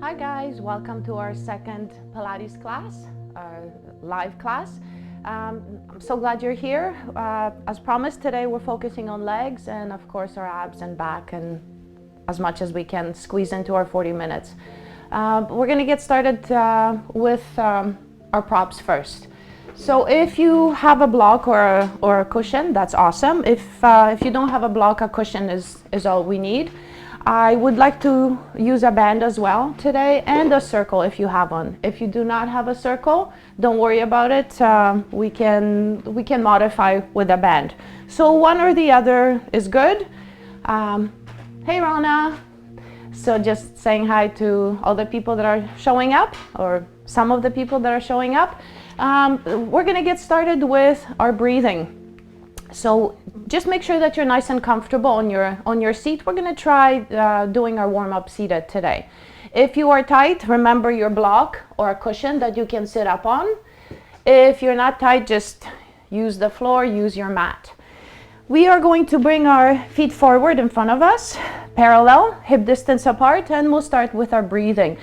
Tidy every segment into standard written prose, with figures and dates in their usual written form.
Hi guys, welcome to our second Pilates class, live class. I'm so glad you're here. As promised, today we're focusing on legs and of course our abs and back, and as much as we can squeeze into our 40 minutes. We're going to get started with our props first. So if you have a block or a cushion, that's awesome. If you don't have a block, a cushion is all we need. I would like to use a band as well today, and a circle if you have one. If you do not have a circle, don't worry about it. We can modify with a band. So one or the other is good. Hey Rana. So just saying hi to all the people that are showing up, or some of the people that are showing up. We're gonna get started with our breathing. So just make sure that you're nice and comfortable on your seat. We're gonna try doing our warm-up seated today. If you are tight, remember your block or a cushion that you can sit up on. If you're not tight, just use the floor, use your mat. We are going to bring our feet forward in front of us, parallel, hip distance apart, and we'll start with our breathing.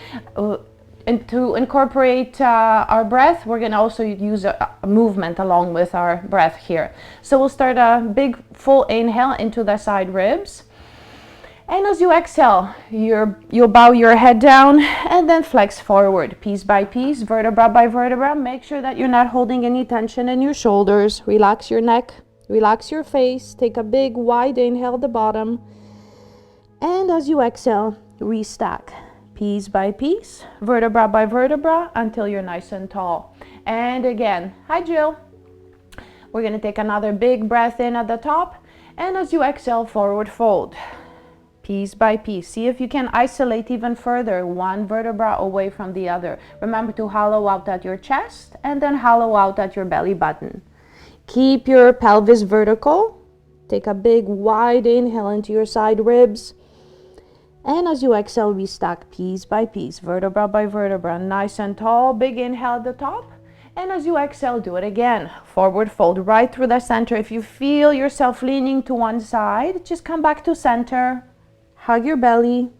And to incorporate our breath, we're gonna also use a movement along with our breath here. So we'll start a big full inhale into the side ribs. And as you exhale, you'll bow your head down and then flex forward, piece by piece, vertebra by vertebra. Make sure that you're not holding any tension in your shoulders. Relax your neck, relax your face. Take a big wide inhale at the bottom. And as you exhale, restack. Piece by piece, vertebra by vertebra, until you're nice and tall. And again, hi Jill. We're gonna take another big breath in at the top, and as you exhale, forward fold. Piece by piece. See if you can isolate even further, one vertebra away from the other. Remember to hollow out at your chest, and then hollow out at your belly button. Keep your pelvis vertical. Take a big wide inhale into your side ribs. And as you exhale, restack piece by piece, vertebra by vertebra, nice and tall. Big inhale at the top. And as you exhale, do it again. Forward fold right through the center. If you feel yourself leaning to one side, just come back to center. Hug your belly.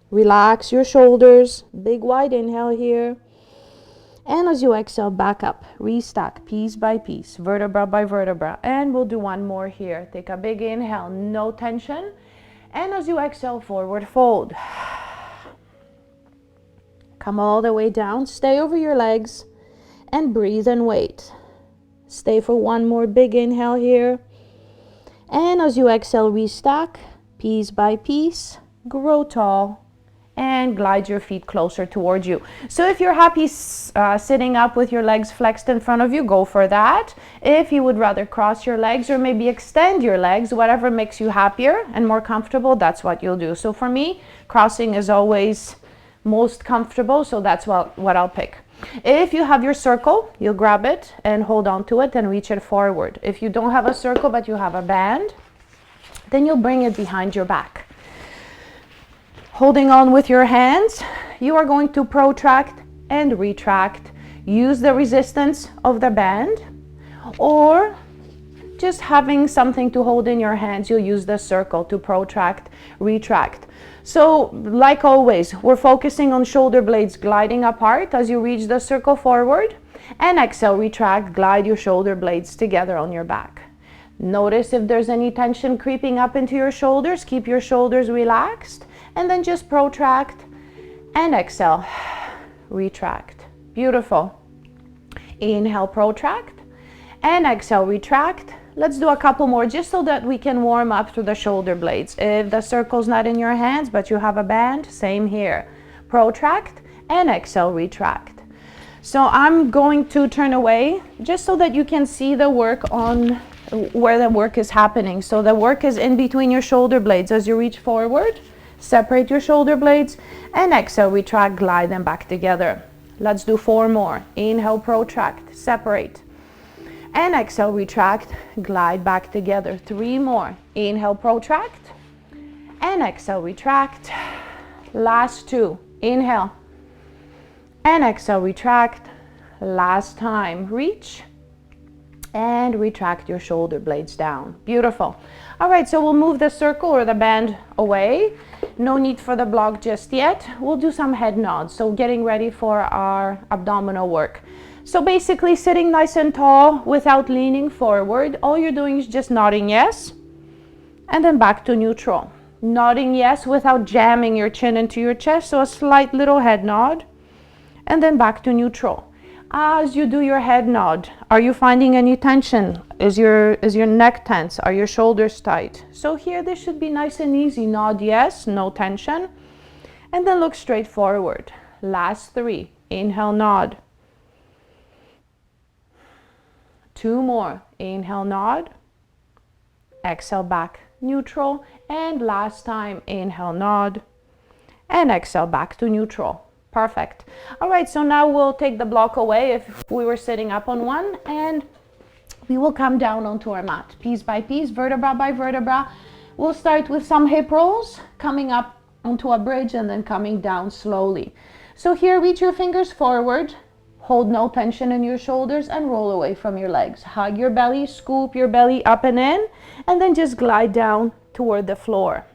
Relax your shoulders. Big wide inhale here. And as you exhale, back up. Restack piece by piece, vertebra by vertebra. And we'll do one more here. Take a big inhale, no tension. And as you exhale, forward fold. Come all the way down, stay over your legs, and breathe and wait. Stay for one more big inhale here. And as you exhale, restack, piece by piece, grow tall, and glide your feet closer towards you. So if you're happy sitting up with your legs flexed in front of you, go for that. If you would rather cross your legs or maybe extend your legs, whatever makes you happier and more comfortable, that's what you'll do. So for me, crossing is always most comfortable, so that's what I'll pick. If you have your circle, you'll grab it and hold on to it and reach it forward. If you don't have a circle but you have a band, then you'll bring it behind your back. Holding on with your hands, you are going to protract and retract. Use the resistance of the band, or just having something to hold in your hands, you'll use the circle to protract, retract. So like always, we're focusing on shoulder blades gliding apart as you reach the circle forward, and exhale, retract, glide your shoulder blades together on your back. Notice if there's any tension creeping up into your shoulders. Keep your shoulders relaxed. And then just protract and exhale, retract. Beautiful. Inhale, protract, and exhale, retract. Let's do a couple more just so that we can warm up through the shoulder blades. If the circle's not in your hands but you have a band, same here. Protract and exhale, retract. So I'm going to turn away just so that you can see the work on where the work is happening. So the work is in between your shoulder blades. As you reach forward, separate your shoulder blades, and exhale, retract, glide them back together. Let's do 4 more. Inhale, protract, separate, and exhale, retract, glide back together. 3 more. Inhale, protract, and exhale, retract. Last 2. Inhale, and exhale, retract. Last time, reach and retract your shoulder blades down. Beautiful. All right, so we'll move the circle or the band away. No need for the block just yet. We'll do some head nods, so getting ready for our abdominal work. So basically sitting nice and tall without leaning forward. All you're doing is just nodding yes, and then back to neutral. Nodding yes without jamming your chin into your chest, so a slight little head nod, and then back to neutral. As you do your head nod, are you finding any tension? Is your neck tense? Are your shoulders tight? So here this should be nice and easy. Nod yes, no tension, and then look straight forward. Last 3. Inhale, nod. 2 more. Inhale, nod. Exhale, back, neutral. And last time, inhale, nod. And exhale, back to neutral. Perfect. All right, so now we'll take the block away if we were sitting up on one, and we will come down onto our mat, piece by piece, vertebra by vertebra. We'll start with some hip rolls, coming up onto a bridge and then coming down slowly. So here, reach your fingers forward, hold no tension in your shoulders, and roll away from your legs. Hug your belly, scoop your belly up and in, and then just glide down toward the floor.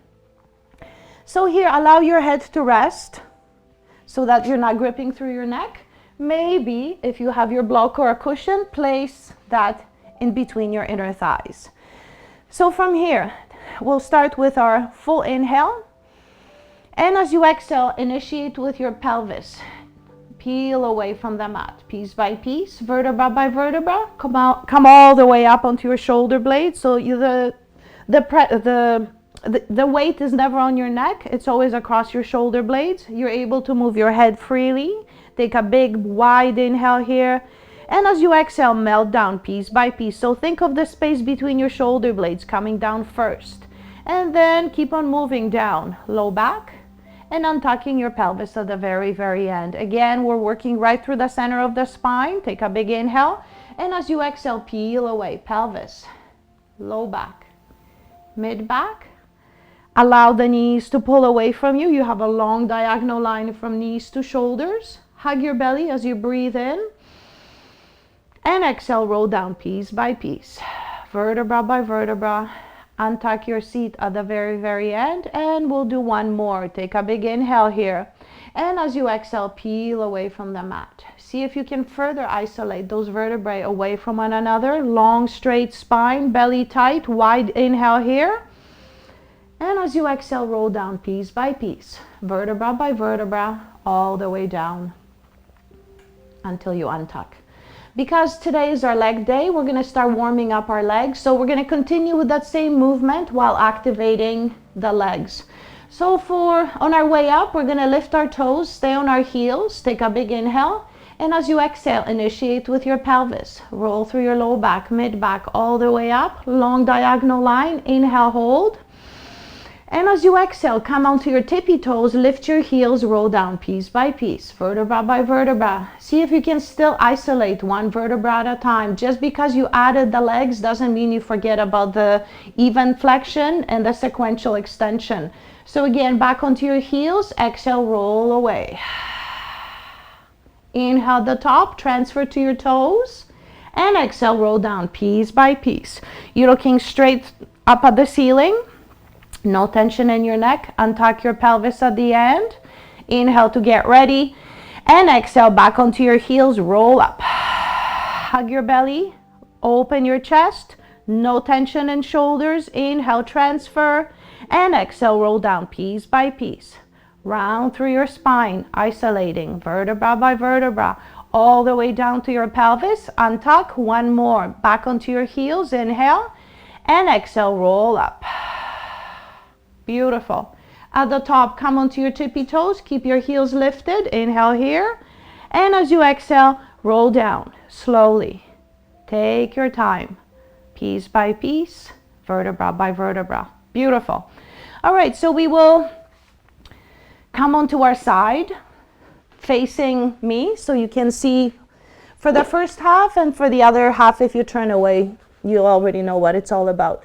So here, allow your head to rest so that you're not gripping through your neck. Maybe if you have your block or a cushion, place that in between your inner thighs. So from here, we'll start with our full inhale. And as you exhale, initiate with your pelvis. Peel away from the mat, piece by piece, vertebra by vertebra. Come all the way up onto your shoulder blades. So the weight is never on your neck. It's always across your shoulder blades. You're able to move your head freely. Take a big, wide inhale here. And as you exhale, melt down piece by piece. So think of the space between your shoulder blades coming down first. And then keep on moving down, low back, and untucking your pelvis at the very, very end. Again, we're working right through the center of the spine. Take a big inhale. And as you exhale, peel away, pelvis, low back, mid back. Allow the knees to pull away from you. You have a long diagonal line from knees to shoulders. Hug your belly as you breathe in. And exhale, roll down piece by piece, vertebra by vertebra. Untuck your seat at the very, very end, and we'll do one more. Take a big inhale here. And as you exhale, peel away from the mat. See if you can further isolate those vertebrae away from one another. Long, straight spine, belly tight, wide inhale here. And as you exhale, roll down piece by piece, vertebra by vertebra, all the way down until you untuck. Because today is our leg day, we're going to start warming up our legs. So we're going to continue with that same movement while activating the legs. So on our way up, we're going to lift our toes, stay on our heels, take a big inhale. And as you exhale, initiate with your pelvis. Roll through your low back, mid back, all the way up. Long diagonal line, inhale, hold. And as you exhale, come onto your tippy toes, lift your heels, roll down piece by piece, vertebra by vertebra. See if you can still isolate one vertebra at a time. Just because you added the legs doesn't mean you forget about the even flexion and the sequential extension. So again, back onto your heels, exhale, roll away. Inhale the top, transfer to your toes, and exhale, roll down piece by piece. You're looking straight up at the ceiling. No tension in your neck. Untuck your pelvis at the end. Inhale to get ready. And exhale back onto your heels. Roll up. Hug your belly. Open your chest. No tension in shoulders. Inhale, transfer. And exhale, roll down piece by piece. Round through your spine. Isolating vertebra by vertebra. All the way down to your pelvis. Untuck. One more. Back onto your heels. Inhale. And exhale, roll up. Beautiful. At the top, come onto your tippy toes. Keep your heels lifted. Inhale here. And as you exhale, roll down slowly. Take your time. Piece by piece, vertebra by vertebra. Beautiful. All right, so we will come onto our side, facing me, so you can see for the first half, and for the other half, if you turn away, you already know what it's all about.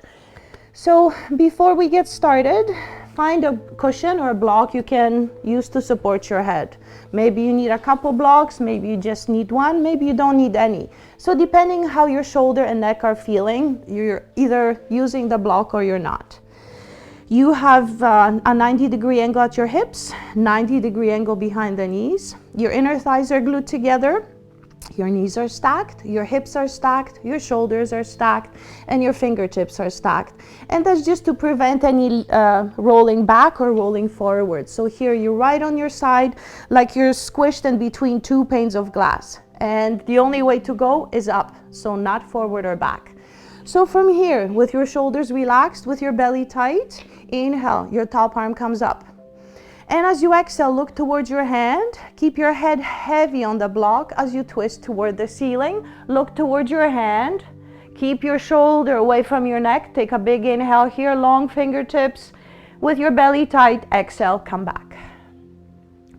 So before we get started, find a cushion or a block you can use to support your head. Maybe you need a couple blocks, maybe you just need one, maybe you don't need any. So depending how your shoulder and neck are feeling, you're either using the block or you're not. You have a 90-degree angle at your hips, 90-degree angle behind the knees. Your inner thighs are glued together. Your knees are stacked, your hips are stacked, your shoulders are stacked, and your fingertips are stacked. And that's just to prevent any rolling back or rolling forward. So here you're right on your side, like you're squished in between two panes of glass. And the only way to go is up, so not forward or back. So from here, with your shoulders relaxed, with your belly tight, inhale, your top arm comes up. And as you exhale, look towards your hand. Keep your head heavy on the block as you twist toward the ceiling. Look towards your hand. Keep your shoulder away from your neck. Take a big inhale here, long fingertips. With your belly tight, exhale, come back.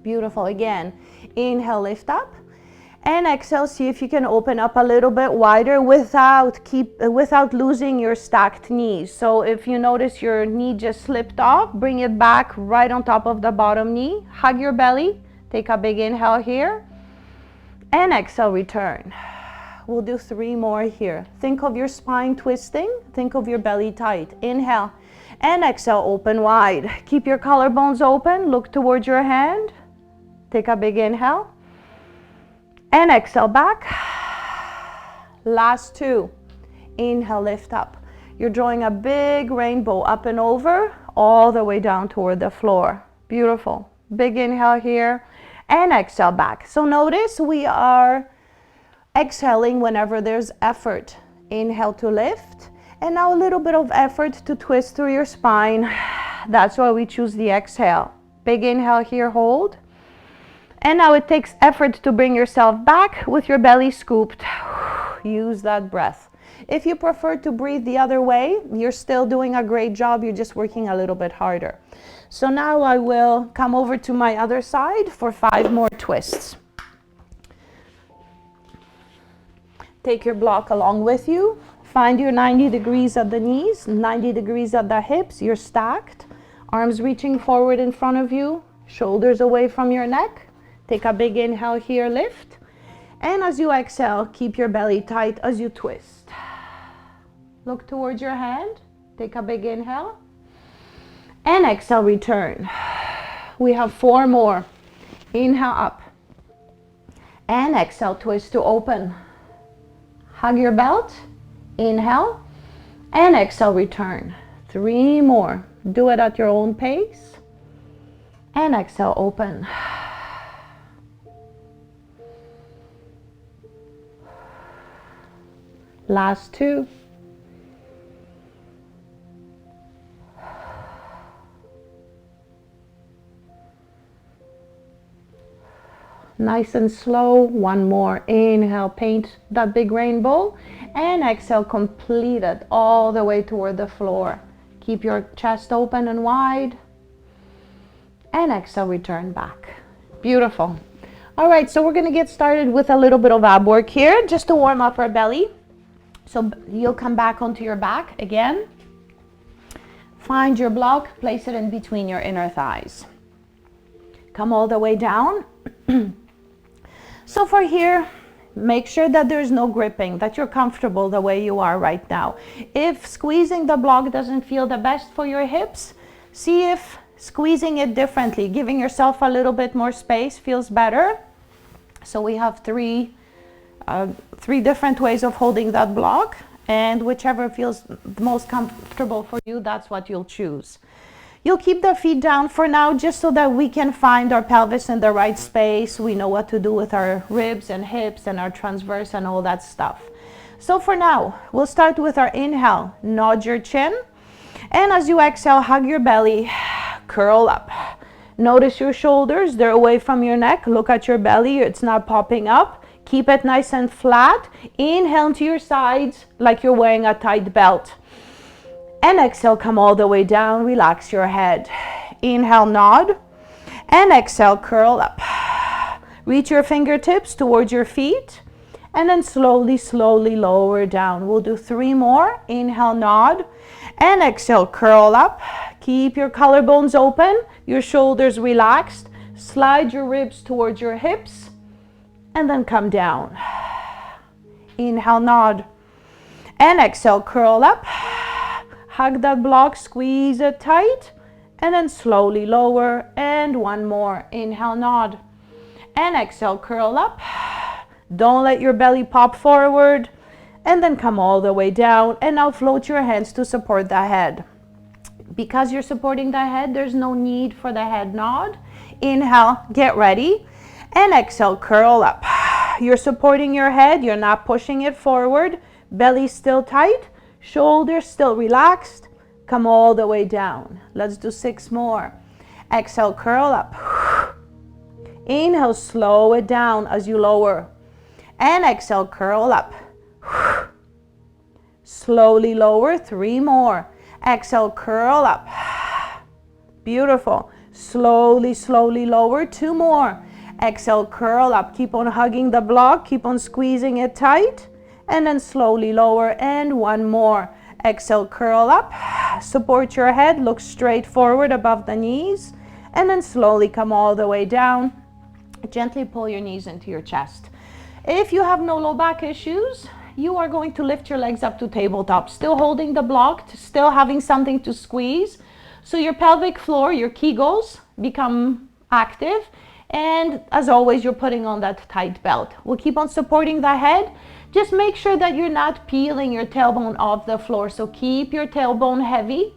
Beautiful. Again, inhale, lift up. And exhale, see if you can open up a little bit wider without losing your stacked knees. So if you notice your knee just slipped off, bring it back right on top of the bottom knee. Hug your belly. Take a big inhale here. And exhale, return. We'll do 3 more here. Think of your spine twisting. Think of your belly tight. Inhale. And exhale, open wide. Keep your collarbones open. Look towards your hand. Take a big inhale. And exhale back. Last 2. Inhale, lift up. You're drawing a big rainbow up and over, all the way down toward the floor. Beautiful. Big inhale here. And exhale back. So notice we are exhaling whenever there's effort. Inhale to lift. And now a little bit of effort to twist through your spine. That's why we choose the exhale. Big inhale here, hold. And now it takes effort to bring yourself back with your belly scooped. Use that breath. If you prefer to breathe the other way, you're still doing a great job. You're just working a little bit harder. So now I will come over to my other side for 5 more twists. Take your block along with you. Find your 90 degrees at the knees, 90 degrees at the hips. You're stacked. Arms reaching forward in front of you. Shoulders away from your neck. Take a big inhale here, lift. And as you exhale, keep your belly tight as you twist. Look towards your hand. Take a big inhale. And exhale, return. We have 4 more. Inhale up. And exhale, twist to open. Hug your belt. Inhale. And exhale, return. 3 more. Do it at your own pace. And exhale, open. Last 2. Nice and slow. 1 more. Inhale, paint that big rainbow. And exhale, complete it all the way toward the floor. Keep your chest open and wide. And exhale, return back. Beautiful. All right, so we're going to get started with a little bit of ab work here just to warm up our belly. So you'll come back onto your back again. Find your block, place it in between your inner thighs. Come all the way down. So for here, make sure that there's no gripping, that you're comfortable the way you are right now. If squeezing the block doesn't feel the best for your hips, see if squeezing it differently, giving yourself a little bit more space feels better. So we have 3 different ways of holding that block, and whichever feels the most comfortable for you, that's what you'll choose. You'll keep the feet down for now just so that we can find our pelvis in the right space. We know what to do with our ribs and hips and our transverse and all that stuff. So for now, we'll start with our inhale. Nod your chin, and as you exhale, hug your belly, curl up. Notice your shoulders, they're away from your neck. Look at your belly, it's not popping up. Keep it nice and flat. Inhale into your sides like you're wearing a tight belt. And exhale, come all the way down, relax your head. Inhale, nod. And exhale, curl up. Reach your fingertips towards your feet. And then slowly, slowly lower down. We'll do 3 more. Inhale, nod. And exhale, curl up. Keep your collarbones open, your shoulders relaxed. Slide your ribs towards your hips. And then come down. Inhale, nod. And exhale, curl up. Hug that block, squeeze it tight. And then slowly lower. And 1 more. Inhale, nod. And exhale, curl up. Don't let your belly pop forward. And then come all the way down. And now float your hands to support the head. Because you're supporting the head, there's no need for the head nod. Inhale, get ready. And exhale, curl up. You're supporting your head. You're not pushing it forward. Belly still tight. Shoulders still relaxed. Come all the way down. Let's do 6 more. Exhale, curl up. Inhale, slow it down as you lower. And exhale, curl up. Slowly lower. 3 more. Exhale, curl up. Beautiful. Slowly, slowly lower. 2 more. Exhale, curl up. Keep on hugging the block. Keep on squeezing it tight. And then slowly lower. And 1 more. Exhale, curl up. Support your head. Look straight forward above the knees. And then slowly come all the way down. Gently pull your knees into your chest. If you have no low back issues, you are going to lift your legs up to tabletop. Still holding the block. Still having something to squeeze. So your pelvic floor, your Kegels become active. And as always, you're putting on that tight belt. We'll keep on supporting the head. Just make sure that you're not peeling your tailbone off the floor. So keep your tailbone heavy.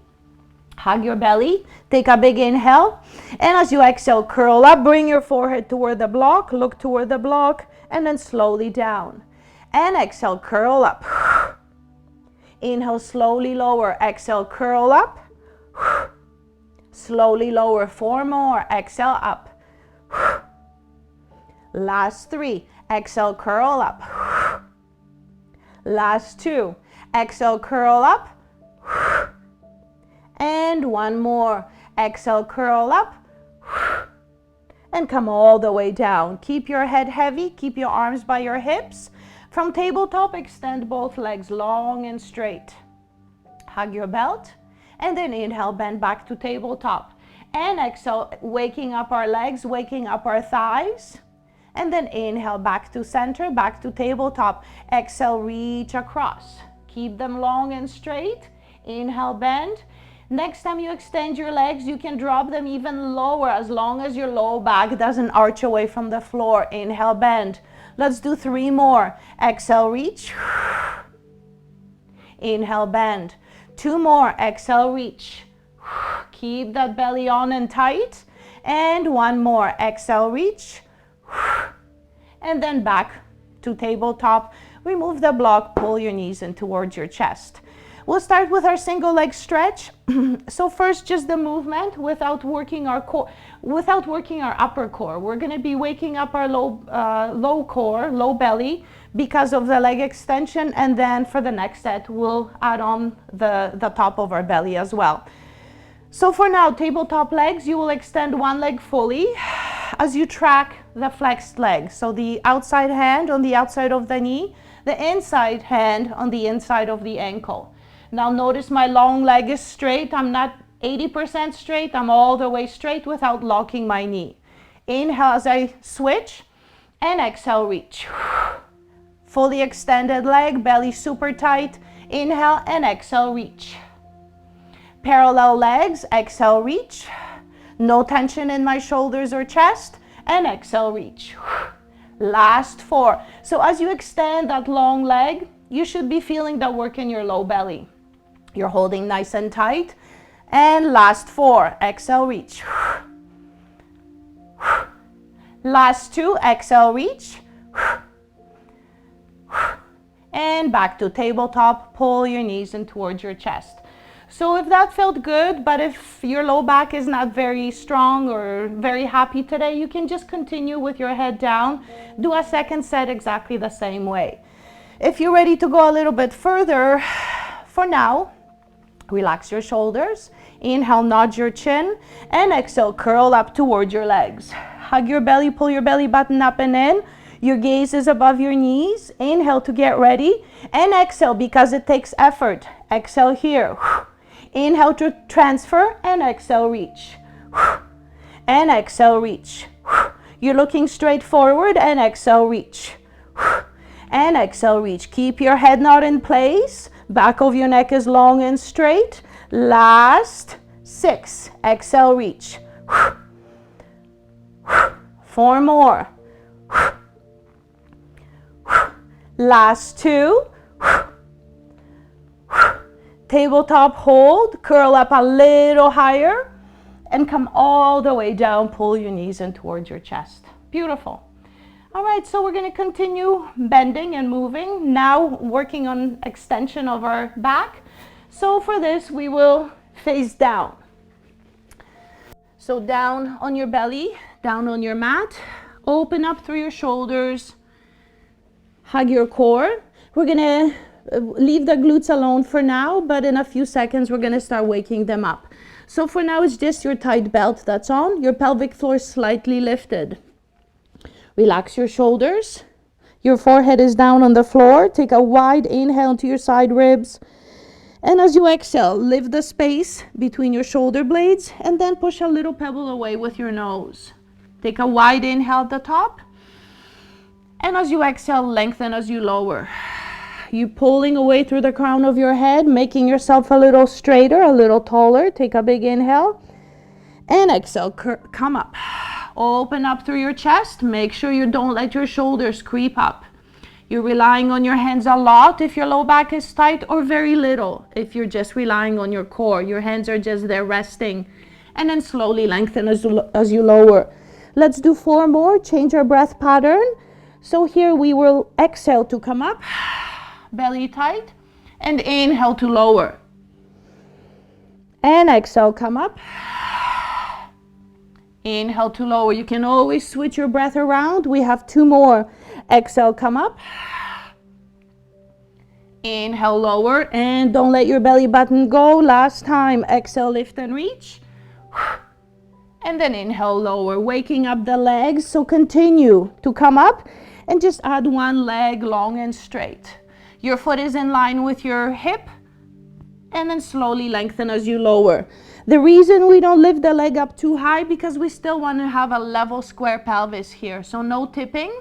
Hug your belly. Take a big inhale. And as you exhale, curl up. Bring your forehead toward the block. Look toward the block. And then slowly down. And exhale, curl up. Inhale, slowly lower. Exhale, curl up. Slowly lower. 4 more. Exhale, up. Last 3. Exhale, curl up. Last 2. Exhale, curl up. And 1 more. Exhale, curl up. And come all the way down. Keep your head heavy. Keep your arms by your hips. From tabletop, extend both legs long and straight. Hug your belt. And then inhale, bend back to tabletop. And exhale, waking up our legs, waking up our thighs. And then inhale, back to center, back to tabletop. Exhale, reach across. Keep them long and straight. Inhale, bend. Next time you extend your legs, you can drop them even lower as long as your low back doesn't arch away from the floor. Inhale, bend. Let's do 3 more. Exhale, reach. Inhale, bend. 2 more. Exhale, reach. Keep that belly on and tight. And 1 more. Exhale, reach. And then back to tabletop. Remove the block. Pull your knees in towards your chest. We'll start with our single leg stretch. So first, just the movement without working our core, without working our upper core. We're going to be waking up our low core, low belly, because of the leg extension. And then for the next set, we'll add on the top of our belly as well. So for now, tabletop legs, you will extend one leg fully as you track the flexed leg. So the outside hand on the outside of the knee, the inside hand on the inside of the ankle. Now notice my long leg is straight. I'm not 80% straight. I'm all the way straight without locking my knee. Inhale as I switch and exhale, reach. Fully extended leg, belly super tight. Inhale and exhale, reach. Parallel legs, exhale, reach. No tension in my shoulders or chest. And exhale, reach. Last 4. So as you extend that long leg, you should be feeling the work in your low belly. You're holding nice and tight. And last 4. Exhale, reach. Last 2. Exhale, reach. And back to tabletop. Pull your knees in towards your chest. So if that felt good, but if your low back is not very strong or very happy today, you can just continue with your head down. Do a second set exactly the same way. If you're ready to go a little bit further, for now, relax your shoulders. Inhale, nod your chin. And exhale, curl up towards your legs. Hug your belly, pull your belly button up and in. Your gaze is above your knees. Inhale to get ready. And exhale because it takes effort. Exhale here. Inhale to transfer and exhale, reach. And exhale, reach. You're looking straight forward and exhale, reach. And exhale, reach. Keep your head nod in place. Back of your neck is long and straight. Last 6. Exhale, reach. 4 more. Last 2. Tabletop hold, curl up a little higher and come all the way down. Pull your knees in towards your chest. Beautiful. All right, so we're going to continue bending and moving. Now working on extension of our back. So for this, we will face down. So down on your belly, down on your mat. Open up through your shoulders. Hug your core. We're going to leave the glutes alone for now, but in a few seconds we're going to start waking them up. So for now it's just your tight belt that's on, your pelvic floor slightly lifted. Relax your shoulders, your forehead is down on the floor. Take a wide inhale into your side ribs, and as you exhale, lift the space between your shoulder blades and then push a little pebble away with your nose. Take a wide inhale at the top, and as you exhale, lengthen as you lower. You pulling away through the crown of your head, making yourself a little straighter, a little taller. Take a big inhale and exhale, come up. Open up through your chest. Make sure you don't let your shoulders creep up. You're relying on your hands a lot if your low back is tight, or very little if you're just relying on your core. Your hands are just there resting, and then slowly lengthen as you lower. Let's do 4 more. Change our breath pattern. So here we will exhale to come up, belly tight, and inhale to lower. And exhale, come up. Inhale to lower. You can always switch your breath around. We have 2 more. Exhale, come up. Inhale, lower, and don't let your belly button go. Last time. Exhale, lift and reach. And then inhale, lower, waking up the legs. So continue to come up and just add 1 leg long and straight. Your foot is in line with your hip, and then slowly lengthen as you lower. The reason we don't lift the leg up too high, because we still want to have a level square pelvis here. So no tipping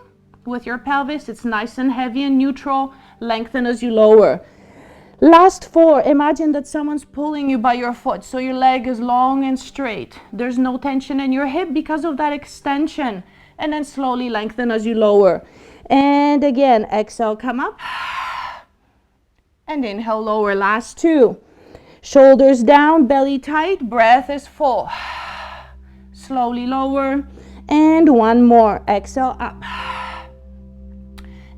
with your pelvis. It's nice and heavy and neutral. Lengthen as you lower. Last 4, imagine that someone's pulling you by your foot. So your leg is long and straight. There's no tension in your hip because of that extension. And then slowly lengthen as you lower. And again, exhale, come up. And inhale, lower. Last 2. Shoulders down, belly tight, breath is full. Slowly lower. And 1 more. Exhale, up.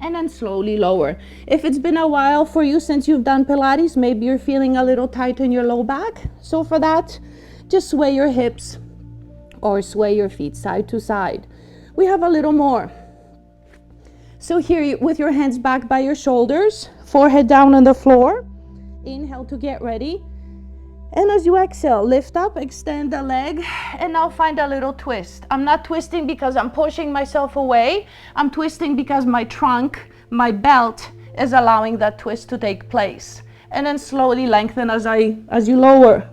And then slowly lower. If it's been a while for you since you've done Pilates, maybe you're feeling a little tight in your low back. So for that, just sway your hips or sway your feet side to side. We have a little more. So here, with your hands back by your shoulders, forehead down on the floor. Inhale to get ready. And as you exhale, lift up, extend the leg, and now find a little twist. I'm not twisting because I'm pushing myself away. I'm twisting because my trunk, my belt, is allowing that twist to take place. And then slowly lengthen as you lower.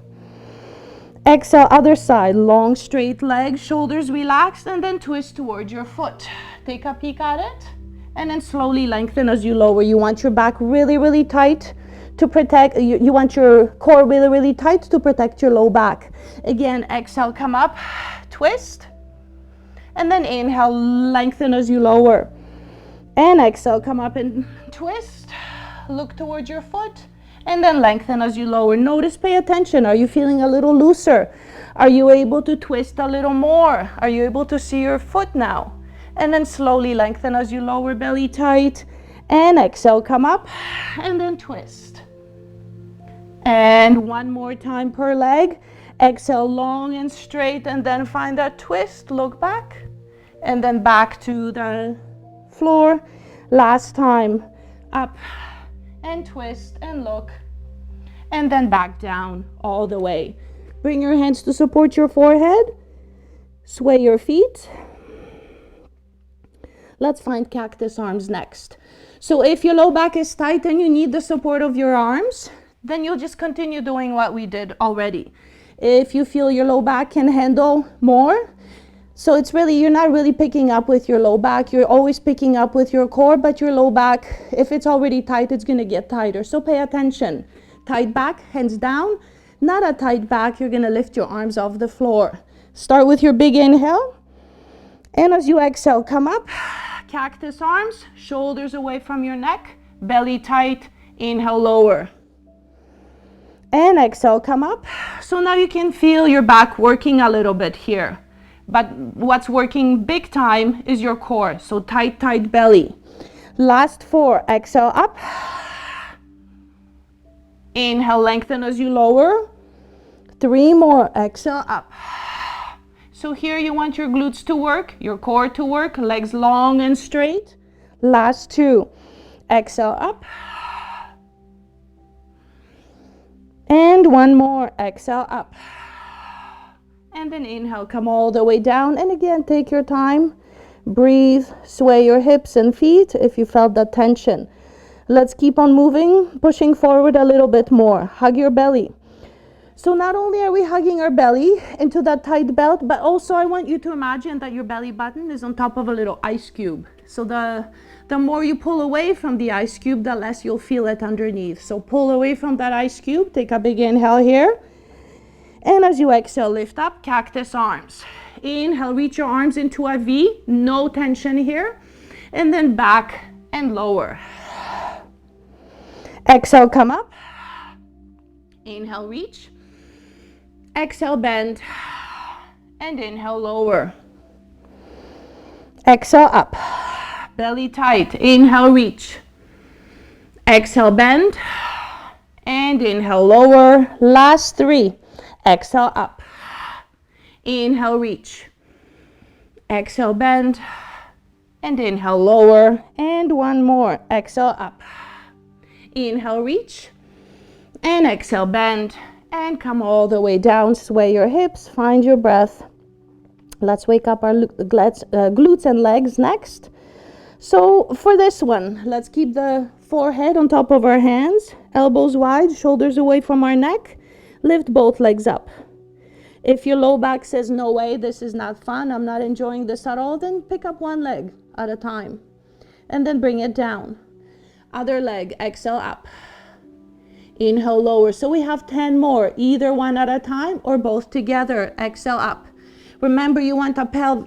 Exhale, other side, long straight leg, shoulders relaxed, and then twist towards your foot. Take a peek at it, and then slowly lengthen as you lower. You want your back really, really tight to protect, you want your core really, really tight to protect your low back. Again, exhale, come up, twist, and then inhale, lengthen as you lower. And exhale, come up and twist, look towards your foot, and then lengthen as you lower. Notice, pay attention. Are you feeling a little looser? Are you able to twist a little more? Are you able to see your foot now? And then slowly lengthen as you lower, belly tight, and exhale, come up, and then twist. And 1 more time per leg. Exhale, long and straight, and then find that twist. Look back, and then back to the floor. Last time, up and twist and look, and then back down all the way. Bring your hands to support your forehead. Sway your feet. Let's find cactus arms next. So if your low back is tight and you need the support of your arms, then you'll just continue doing what we did already. If you feel your low back can handle more, so it's really, you're not really picking up with your low back, you're always picking up with your core, but your low back, if it's already tight, it's gonna get tighter. So pay attention. Tight back, hands down. Not a tight back, you're gonna lift your arms off the floor. Start with your big inhale. And as you exhale, come up. cactus arms, shoulders away from your neck, belly tight, inhale, lower. And exhale, come up. So now you can feel your back working a little bit here. But what's working big time is your core. So tight, tight belly. Last 4, exhale up. Inhale, lengthen as you lower. 3 more, exhale up. So here you want your glutes to work, your core to work, legs long and straight. Last 2, exhale up. And 1 more, exhale up. And then inhale, come all the way down. And again, take your time. Breathe, sway your hips and feet if you felt that tension. Let's keep on moving, pushing forward a little bit more. Hug your belly. So not only are we hugging our belly into that tight belt, but also I want you to imagine that your belly button is on top of a little ice cube. So the more you pull away from the ice cube, the less you'll feel it underneath. So pull away from that ice cube, take a big inhale here. And as you exhale, lift up, cactus arms. Inhale, reach your arms into a V, no tension here. And then back and lower. Exhale, come up. Inhale, reach. Exhale, bend. And inhale, lower. Exhale, up. Belly tight. Inhale, reach. Exhale, bend. And inhale, lower. Last 3. Exhale, up. Inhale, reach. Exhale, bend. And inhale, lower. And 1 more. Exhale, up. Inhale, reach. And exhale, bend. And come all the way down. Sway your hips. Find your breath. Let's wake up our glutes and legs next. So for this one, let's keep the forehead on top of our hands. Elbows wide, shoulders away from our neck. Lift both legs up. If your low back says, no way, this is not fun, I'm not enjoying this at all, then pick up one leg at a time. And then bring it down. Other leg, exhale up. Inhale, lower. So we have 10 more, either one at a time or both together. Exhale up. Remember, you want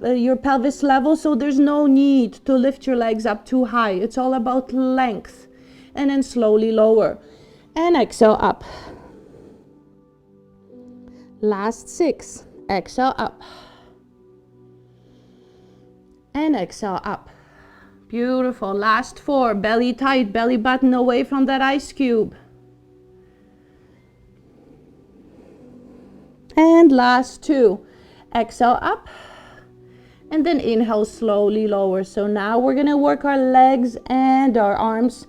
your pelvis level, so there's no need to lift your legs up too high. It's all about length. And then slowly lower. And exhale up. Last 6. Exhale up. And exhale up. Beautiful. Last 4. Belly tight, belly button away from that ice cube. And last 2. Exhale up. And then inhale, slowly lower. So now we're going to work our legs and our arms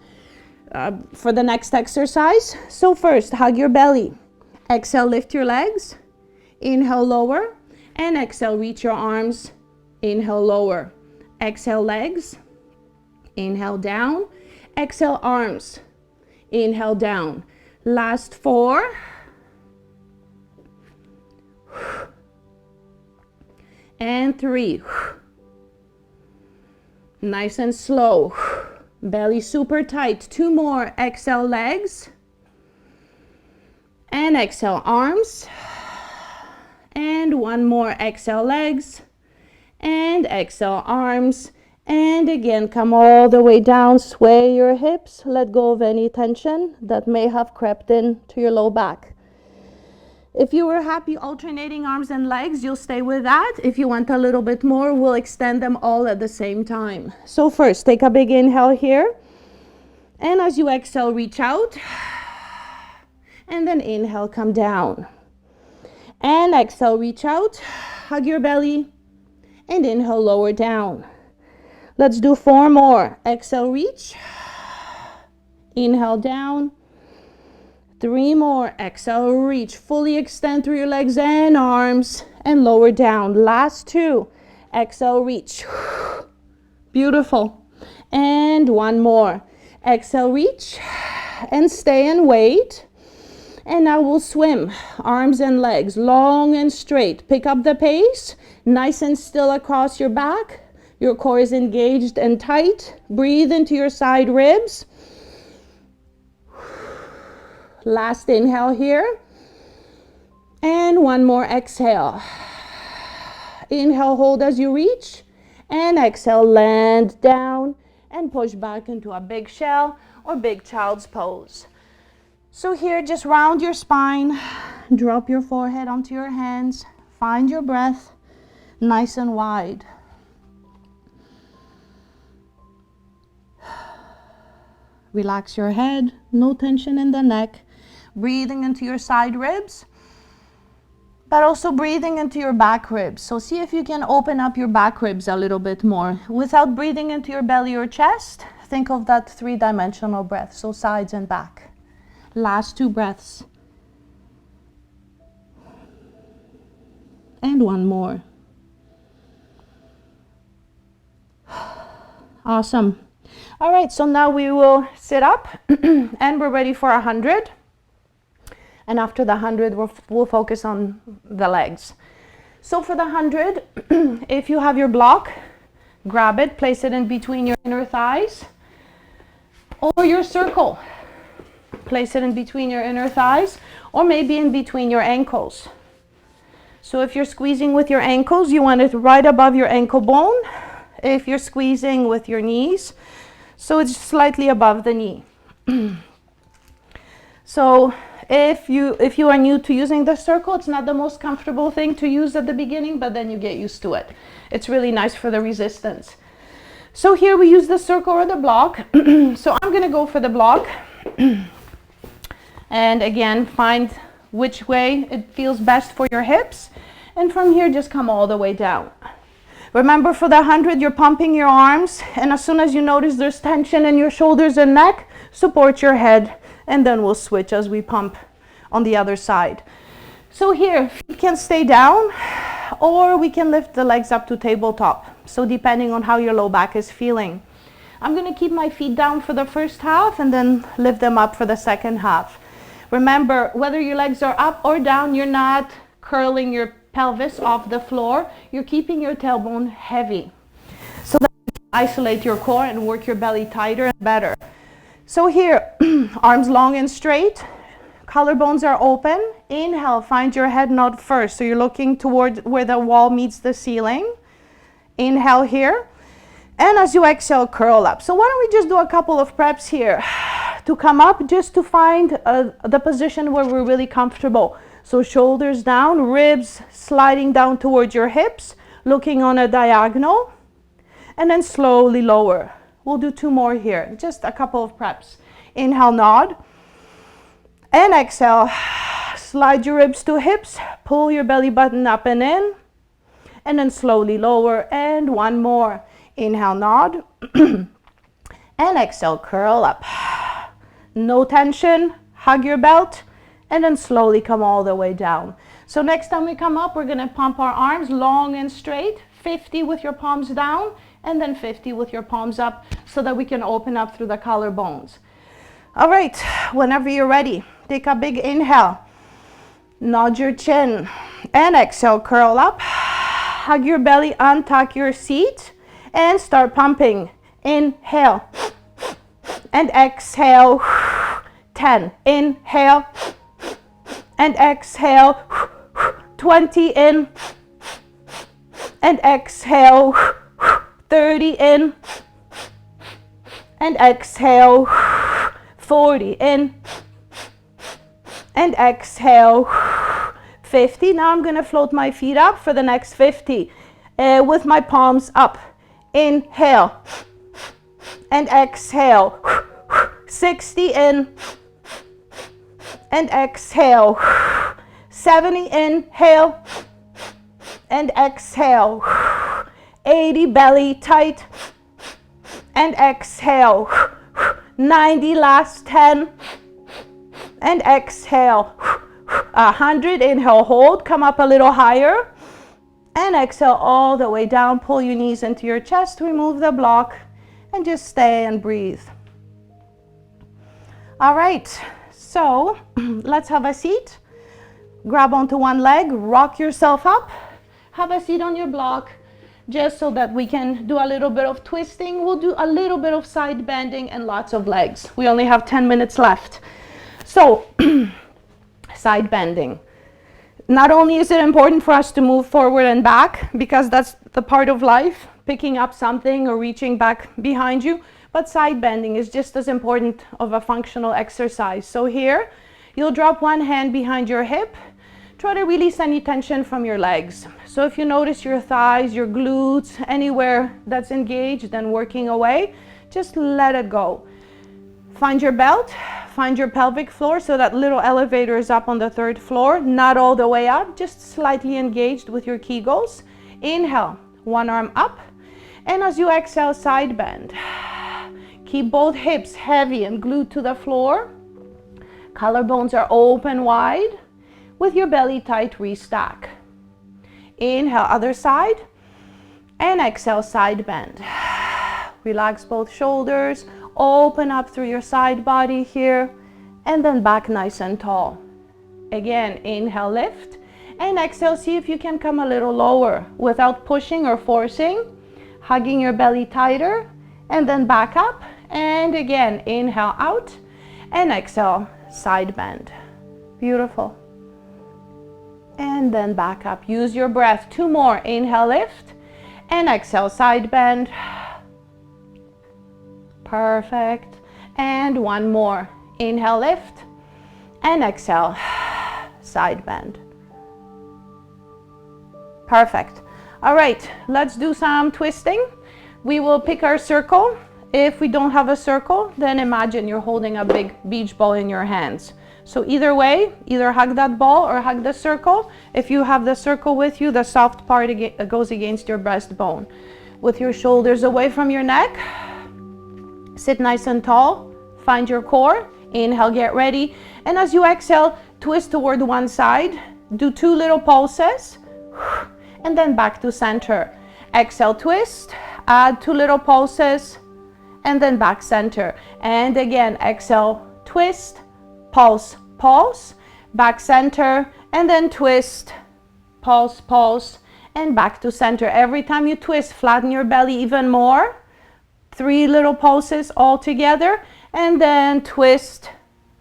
for the next exercise. So first, hug your belly. Exhale, lift your legs. Inhale, lower. And exhale, reach your arms. Inhale, lower. Exhale, legs. Inhale, down. Exhale, arms. Inhale, down. Last 4. And 3. Nice and slow. Belly super tight. 2 more. Exhale, legs. And exhale, arms. And 1 more. Exhale, legs. And exhale, arms. And again, come all the way down. Sway your hips. Let go of any tension that may have crept in to your low back. If you were happy alternating arms and legs, you'll stay with that. If you want a little bit more, we'll extend them all at the same time. So first, take a big inhale here. And as you exhale, reach out. And then inhale, come down. And exhale, reach out. Hug your belly. And inhale, lower down. Let's do 4 more. Exhale, reach. Inhale, down. 3 more. Exhale, reach. Fully extend through your legs and arms and lower down. Last 2. Exhale, reach. Beautiful. And 1 more. Exhale, reach and stay and wait. And now we'll swim. Arms and legs long and straight. Pick up the pace. Nice and still across your back. Your core is engaged and tight. Breathe into your side ribs. Last inhale here. And 1 more exhale. Inhale, hold as you reach. And exhale, land down and push back into a big shell or big child's pose. So here, just round your spine, drop your forehead onto your hands, find your breath nice and wide. Relax your head, no tension in the neck, breathing into your side ribs, but also breathing into your back ribs. So see if you can open up your back ribs a little bit more. Without breathing into your belly or chest, think of that three-dimensional breath, so sides and back. Last 2 breaths. And one more. Awesome. All right, so now we will sit up and we're ready for 100. And after the 100, we'll focus on the legs. So for the 100, if you have your block, grab it, place it in between your inner thighs or your circle. Place it in between your inner thighs or maybe in between your ankles. So if you're squeezing with your ankles, you want it right above your ankle bone. If you're squeezing with your knees, so it's slightly above the knee. So if you are new to using the circle, it's not the most comfortable thing to use at the beginning, but then you get used to it. It's really nice for the resistance. So here we use the circle or the block. So I'm gonna go for the block. And again, find which way it feels best for your hips. And from here, just come all the way down. Remember, for the 100, you're pumping your arms, and as soon as you notice there's tension in your shoulders and neck, support your head, and then we'll switch as we pump on the other side. So here, feet can stay down, or we can lift the legs up to tabletop. So depending on how your low back is feeling. I'm going to keep my feet down for the first half, and then lift them up for the second half. Remember, whether your legs are up or down, you're not curling your pelvis off the floor, you're keeping your tailbone heavy so that you can isolate your core and work your belly tighter and better. So here, arms long and straight, collarbones are open. Inhale, find your head nod first, so you're looking toward where the wall meets the ceiling. Inhale here, and as you exhale, curl up. So why don't we just do a couple of preps here to come up, just to find the position where we're really comfortable. So shoulders down, ribs sliding down towards your hips, looking on a diagonal, and then slowly lower. We'll do 2 more here, just a couple of preps. Inhale, nod, and exhale, slide your ribs to hips, pull your belly button up and in, and then slowly lower, and 1 more. Inhale, nod, and exhale, curl up. No tension, hug your belt, and then slowly come all the way down. So next time we come up, we're gonna pump our arms long and straight, 50 with your palms down, and then 50 with your palms up, so that we can open up through the collarbones. All right, whenever you're ready, take a big inhale, nod your chin, and exhale, curl up, hug your belly, untuck your seat, and start pumping. Inhale, and exhale, 10, inhale, and exhale, 20 in, and exhale, 30 in, and exhale, 40 in, and exhale, 50. Now I'm gonna float my feet up for the next 50 with my palms up. Inhale, and exhale, 60 in, and exhale, 70, inhale, and exhale, 80, belly tight, and exhale, 90, last 10, and exhale, 100, inhale, hold, come up a little higher, and exhale all the way down, pull your knees into your chest, remove the block, and just stay and breathe. All right, so let's have a seat. Grab onto one leg, rock yourself up, have a seat on your block, just so that we can do a little bit of twisting. We'll do a little bit of side bending and lots of legs. We only have 10 minutes left. So, side bending. Not only is it important for us to move forward and back, because that's the part of life picking up something or reaching back behind you, but side bending is just as important of a functional exercise. So here, you'll drop one hand behind your hip. Try to release any tension from your legs. So if you notice your thighs, your glutes, anywhere that's engaged and working away, just let it go. Find your belt, find your pelvic floor, so that little elevator is up on the 3rd floor, not all the way up, just slightly engaged with your Kegels. Inhale, one arm up, and as you exhale, side bend. Keep both hips heavy and glued to the floor. Collarbones are open wide. With your belly tight, restack. Inhale, other side, and exhale, side bend. Relax both shoulders, open up through your side body here, and then back nice and tall. Again, inhale, lift, and exhale, see if you can come a little lower without pushing or forcing, hugging your belly tighter, and then back up, and again, inhale out, and exhale, side bend. Beautiful. And then back up. Use your breath. 2 more. Inhale, lift, and exhale, side bend. Perfect. And 1 more. Inhale, lift, and exhale, side bend. Perfect. All right, let's do some twisting. We will pick our circle. If we don't have a circle, then imagine you're holding a big beach ball in your hands. So either way, either hug that ball or hug the circle. If you have the circle with you, the soft part goes against your breastbone. With your shoulders away from your neck, sit nice and tall, find your core. Inhale, get ready. And as you exhale, twist toward one side. Do 2 little pulses, and then back to center. Exhale, twist, add 2 little pulses, and then back center. And again, exhale, twist, pulse, pulse, back center, and then twist, pulse, pulse, and back to center. Every time you twist, flatten your belly even more. 3 little pulses all together, and then twist,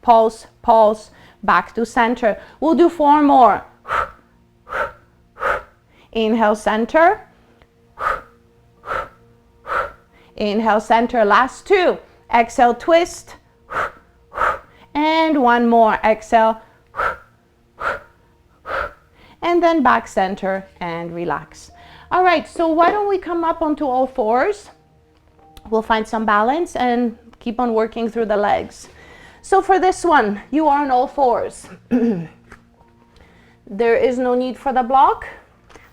pulse, pulse, back to center. We'll do 4 more. Inhale, center. Inhale, center. Last 2. Exhale, twist. And 1 more. Exhale. And then back center and relax. All right, so why don't we come up onto all 4s? We'll find some balance and keep on working through the legs. So for this one, you are on all 4s. There is no need for the block.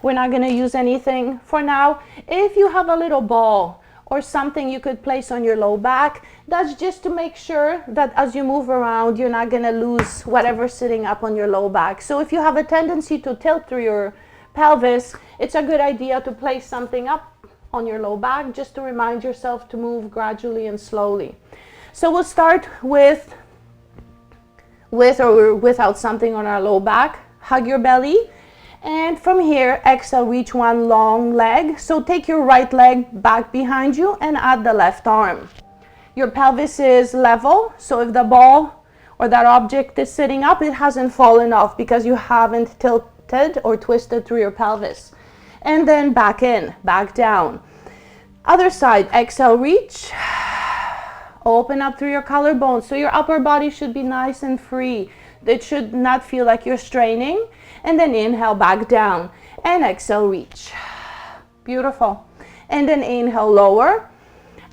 We're not going to use anything for now. If you have a little ball or something you could place on your low back, that's just to make sure that as you move around, you're not going to lose whatever's sitting up on your low back. So if you have a tendency to tilt through your pelvis, it's a good idea to place something up on your low back just to remind yourself to move gradually and slowly. So we'll start with or without something on our low back. Hug your belly. And from here, exhale, reach one long leg. So take your right leg back behind you and add the left arm. Your pelvis is level, so if the ball or that object is sitting up, it hasn't fallen off because you haven't tilted or twisted through your pelvis. And then back in, back down. Other side, exhale, reach. Open up through your collarbones. So your upper body should be nice and free. It should not feel like you're straining. And then inhale, back down. And exhale, reach. Beautiful. And then inhale, lower.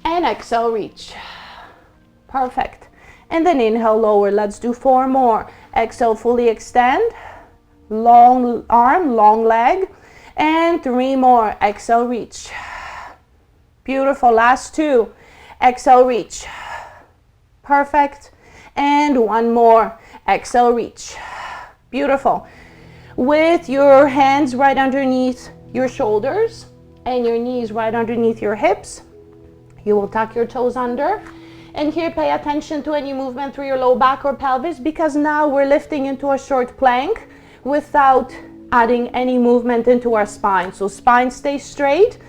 And exhale, reach. Perfect. And then inhale, lower. Let's do 4 more. Exhale, fully extend. Long arm, long leg. And 3 more. Exhale, reach. Beautiful. Last 2. Exhale, reach. Perfect. And 1 more. Exhale, reach. Beautiful. With your hands right underneath your shoulders and your knees right underneath your hips, you will tuck your toes under. And here, pay attention to any movement through your low back or pelvis, because now we're lifting into a short plank without adding any movement into our spine. So spine stays straight,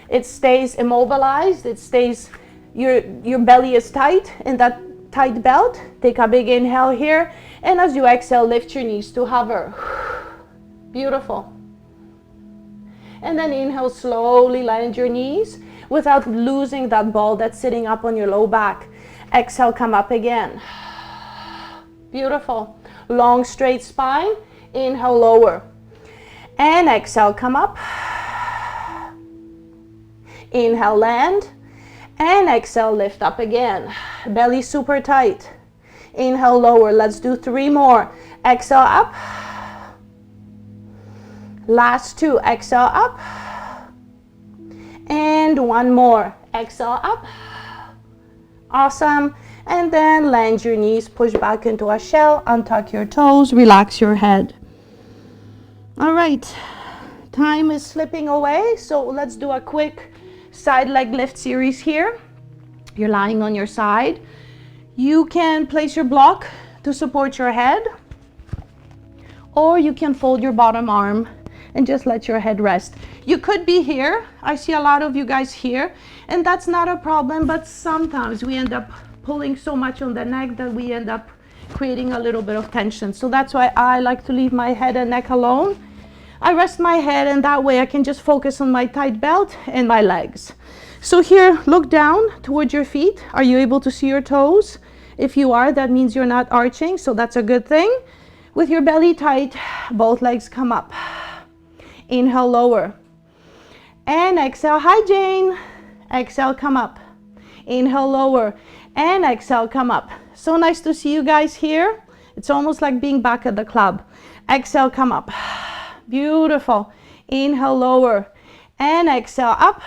it stays immobilized, it stays, your belly is tight in that tight belt. Take a big inhale here, and as you exhale, lift your knees to hover. Beautiful. And then inhale, slowly land your knees without losing that ball that's sitting up on your low back. Exhale, come up again. Beautiful. Long, straight spine. Inhale, lower. And exhale, come up. Inhale, land. And exhale, lift up again. Belly super tight. Inhale, lower. Let's do 3 more. Exhale, up. Last 2. Exhale, up. And 1 more. Exhale, up. Awesome. And then land your knees, push back into a shell, untuck your toes, relax your head. All right. Time is slipping away, so let's do a quick side leg lift series here. You're lying on your side. You can place your block to support your head, or you can fold your bottom arm and just let your head rest. You could be here. I see a lot of you guys here, and that's not a problem, but sometimes we end up pulling so much on the neck that we end up creating a little bit of tension. So that's why I like to leave my head and neck alone. I rest my head, and that way I can just focus on my tight belt and my legs. So here, look down towards your feet. Are you able to see your toes? If you are, that means you're not arching, so that's a good thing. With your belly tight, both legs come up. Inhale, lower. And exhale, hi Jane. Exhale, come up. Inhale, lower. And exhale, come up. So nice to see you guys here. It's almost like being back at the club. Exhale, come up. Beautiful. Inhale, lower. And exhale, up.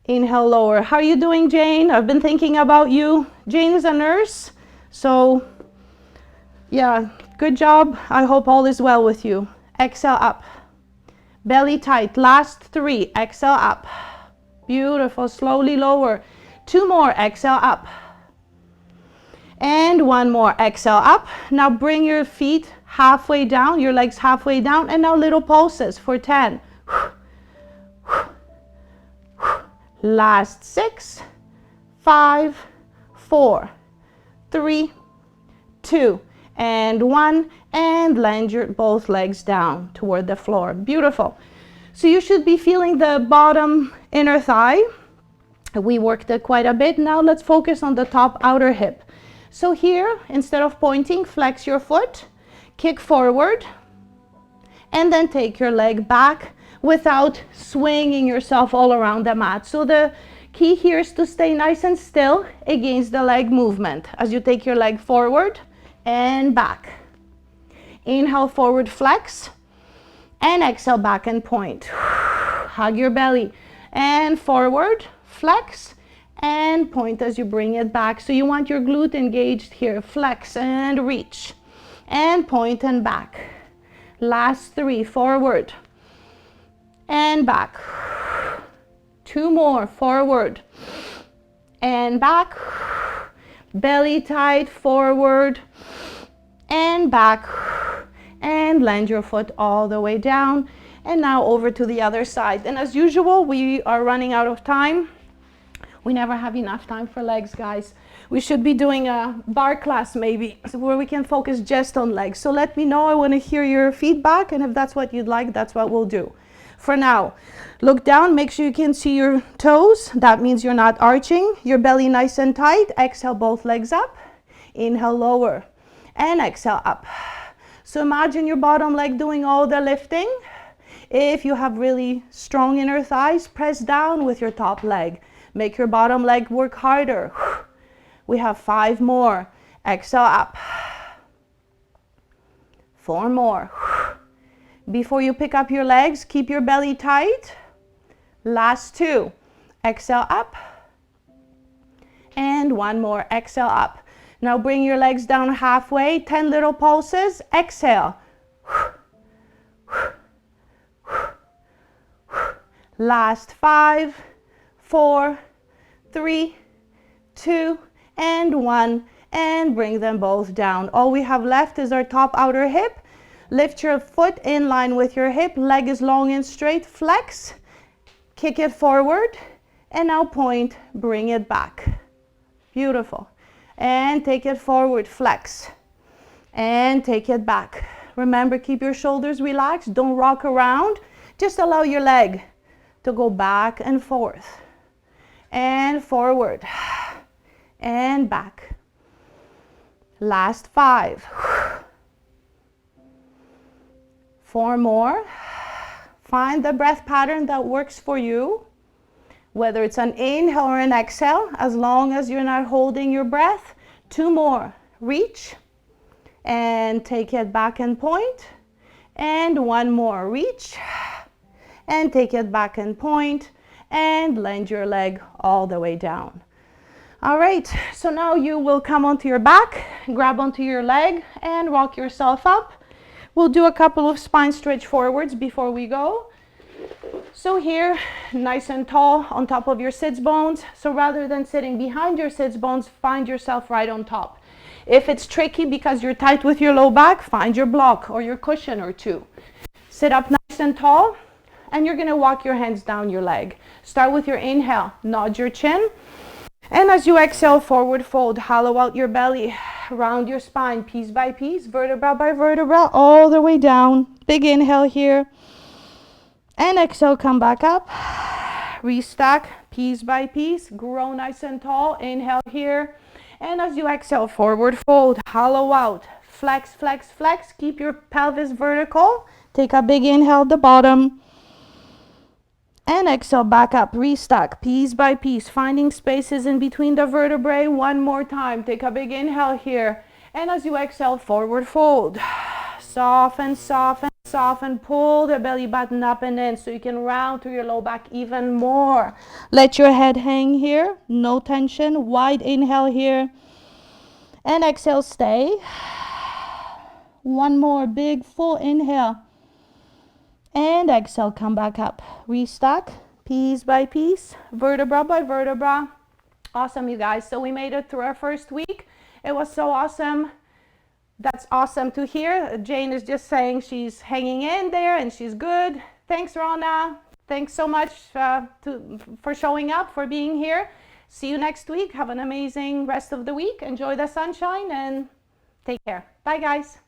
Inhale, lower. How are you doing, Jane? I've been thinking about you. Jane is a nurse, so yeah, good job. I hope all is well with you. Exhale, up. Belly tight. Last 3. Exhale, up. Beautiful. Slowly lower. 2 more. Exhale, up. And 1 more. Exhale, up. Now bring your feet halfway down, your legs halfway down, and now little pulses for 10. Last 6, 5, 4, 3, 2, and 1, and land your both legs down toward the floor. Beautiful. So you should be feeling the bottom inner thigh. We worked it quite a bit. Now let's focus on the top outer hip. So here, instead of pointing, flex your foot, kick forward, and then take your leg back without swinging yourself all around the mat. So the key here is to stay nice and still against the leg movement as you take your leg forward and back. Inhale, forward flex, and exhale, back and point. Hug your belly, and forward flex and point as you bring it back. So you want your glute engaged here. Flex and reach and point and back. Last 3, forward and back. 2 more, forward and back. Belly tight, forward and back, and land your foot all the way down. And now over to the other side. And as usual, we are running out of time. We never have enough time for legs, guys. We should be doing a bar class maybe, where we can focus just on legs. So let me know. I want to hear your feedback, and if that's what you'd like, that's what we'll do. For now, look down, make sure you can see your toes. That means you're not arching. Your belly nice and tight. Exhale, both legs up. Inhale, lower, and exhale, up. So imagine your bottom leg doing all the lifting. If you have really strong inner thighs, press down with your top leg. Make your bottom leg work harder. We have 5 more. Exhale, up. 4 more. Before you pick up your legs, keep your belly tight. Last 2. Exhale, up. And 1 more. Exhale, up. Now bring your legs down halfway. 10 little pulses. Exhale. Last 5, 4, 3, 2, and 1, and bring them both down. All we have left is our top outer hip. Lift your foot in line with your hip. Leg is long and straight. Flex, kick it forward, and now point, bring it back. Beautiful. And take it forward, flex, and take it back. Remember, keep your shoulders relaxed. Don't rock around. Just allow your leg to go back and forth and forward and back. Last 5. 4 more. Find the breath pattern that works for you, whether it's an inhale or an exhale, as long as you're not holding your breath. 2 more. Reach and take it back and point. And 1 more. Reach and take it back and point, and lend your leg all the way down. All right, so now you will come onto your back, grab onto your leg, and rock yourself up. We'll do a couple of spine stretch forwards before we go. So here, nice and tall on top of your sits bones. So rather than sitting behind your sits bones, find yourself right on top. If it's tricky because you're tight with your low back, find your block or your cushion or 2. Sit up nice and tall, and you're going to walk your hands down your leg. Start with your inhale, nod your chin. And as you exhale, forward fold, hollow out your belly, round your spine piece by piece, vertebra by vertebra, all the way down. Big inhale here. And exhale, come back up. Restack piece by piece, grow nice and tall. Inhale here. And as you exhale, forward fold, hollow out, flex, flex, flex. Keep your pelvis vertical. Take a big inhale at the bottom. And exhale, back up, restack, piece by piece, finding spaces in between the vertebrae. 1 more time. Take a big inhale here. And as you exhale, forward fold. Soften, soften, soften. Pull the belly button up and in so you can round through your low back even more. Let your head hang here. No tension. Wide inhale here. And exhale, stay. 1 more big full inhale. And exhale, come back up. Restack, piece by piece, vertebra by vertebra. Awesome, you guys. So we made it through our first week. It was so awesome. That's awesome to hear. Jane is just saying she's hanging in there and she's good. Thanks, Rana. Thanks so much for showing up, for being here. See you next week. Have an amazing rest of the week. Enjoy the sunshine and take care. Bye, guys.